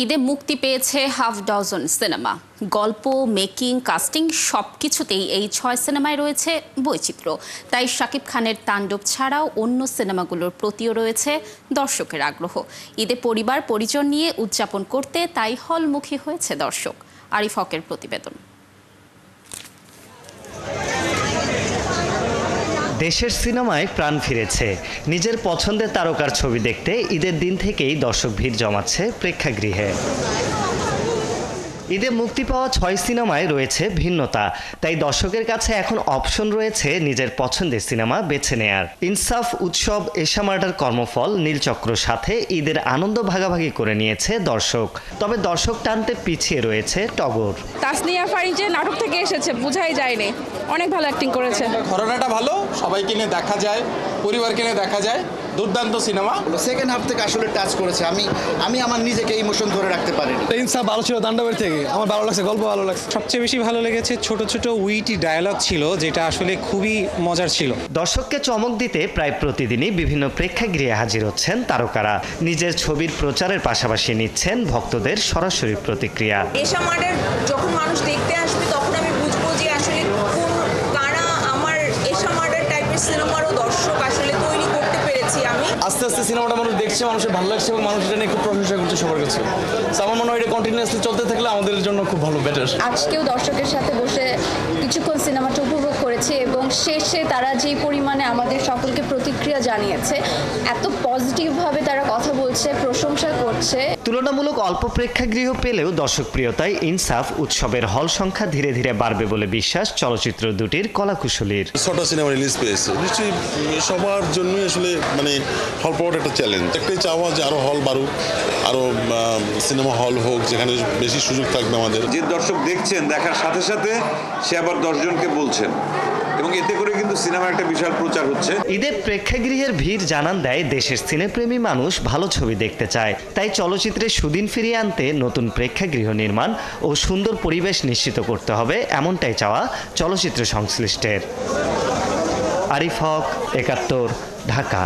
ঈদে মুক্তি পেয়েছে হাফ ডজন সিনেমা। গল্প, মেকিং, কাস্টিং সবকিছুতেই এই 6 সিনেমায় রয়েছে বৈচিত্র্য। তাই শাকিব খানের তাণ্ডব ছাড়াও অন্য সিনেমাগুলোর প্রতিও রয়েছে দর্শকের আগ্রহ। ঈদে পরিবার পরিজন নিয়ে উদযাপন করতে তাই হলমুখী হয়েছে দর্শক। আরিফ হকের প্রতিবেদন। দেশের সিনেমায় প্রাণ ফিরেছে। নিজের পছন্দের তারকার ছবি দেখতে ঈদের দিন থেকেই দর্শক ভিড় জমাচ্ছে প্রেক্ষাগৃহে। ঈদে মুক্তি পাওয়া 6 সিনেমায় রয়েছে ভিন্নতা, তাই দর্শকের কাছে এখন অপশন রয়েছে নিজের পছন্দের সিনেমা বেছে নেয়ার। ইনসাফ, উৎসব, এশা মার্ডার, কর্মফল, নীলচক্রর সাথে ঈদের আনন্দ ভাগাভাগি করে নিয়েছে দর্শক। তবে দর্শক টানতে পিছিয়ে রয়েছে টগর। তাসনিয়া ফারিন যে নাটক থেকে এসেছে বোঝাই যায়নি, অনেক ভালো অ্যাক্টিং করেছে। ঘটনাটা ভালো, সবাইকে নিয়ে দেখা যায়, পরিবারকে নিয়ে দেখা যায়। দুর্দান্ত সিনেমা। সেকেন্ড হাফ থেকে আসলে টাচ করেছে। আমি আমার নিজেকে ইমোশন ধরে রাখতে পারিনি। ইনসাফ ভালো ছিল, তাণ্ডবের থেকে আমার ভালো লাগছে, গল্প ভালো লাগছে। সবচেয়ে বেশি ভালো লেগেছে ছোট ছোট উইটি ডায়ালগ ছিল, যেটা আসলে খুবই মজার ছিল। দর্শককে চমক দিতে প্রায় প্রতিদিনই বিভিন্ন প্রেক্ষাগৃহে হাজির হচ্ছেন তারকারা। নিজের ছবির প্রচারের পাশাপাশি নিচ্ছেন ভক্তদের সরাসরি প্রতিক্রিয়া। এশা মার্ডার যখন মানুষ দেখতে আসবে তখন আমি বুঝবো যে আসলে কারা আমার এশা মার্ডার টাইপের সিনেমারও দর্শক আসলে তৈরি করতে পেরেছি আমি। আস্তে আস্তে সিনেমাটা মানুষ দেখছে, মানুষের ভালো লাগছে এবং মানুষ এটা নিয়ে খুব প্রশংসা করছে সবার কাছে। আমার মনে হয় এটা কন্টিনিউয়াসলি চলতে থাকলে আমাদের জন্য খুব ভালো, বেটার। আজকেও দর্শকের সাথে বসে কিছুক্ষণ সিনেমাটা উপভোগ করেছে এবং শেষে তারা যেই পরিমাণে আমাদের সকলকে প্রতিক্রিয়া জানিয়েছে, এত পজিটিভভাবে তারা কথা বলছে, প্রশংসা করছে। তুলনামূলক অল্প প্রেক্ষাগৃহ পেলেও দর্শকপ্রিয়তায় ইনসাফ উৎসবের হল সংখ্যা ধীরে ধীরে বাড়বে বলে বিশ্বাস চলচ্চিত্র দুটির কলাকুশলীর। ছোট সিনেমা রিলিজ পেয়েছে, নিশ্চয়ই সবার জন্যই আসলে হল পাওয়ার একটা চ্যালেঞ্জ। একটাই চাওয়া যে আরো হল বাড়ুক, আরো সিনেমা হল হোক, যেখানে বেশি সুযোগ থাকবে আমাদের। যে দর্শক দেখছেন, দেখার সাথে সাথে সে আবার 10 জনকে বলছেন, এবং এতে করে কিন্তু সিনেমার একটা বিশাল প্রচার হচ্ছে। ঈদে প্রেক্ষাগৃহের ভিড় জানান দেয় দেশের সিনেপ্রেমী মানুষ ভালো ছবি দেখতে চায়। তাই চলচ্চিত্রে সুদিন ফিরিয়ে আনতে নতুন প্রেক্ষাগৃহ নির্মাণ ও সুন্দর পরিবেশ নিশ্চিত করতে হবে, এমনটাই চাওয়া চলচ্চিত্র সংশ্লিষ্টের। আরিফ হক, ৭১, ঢাকা।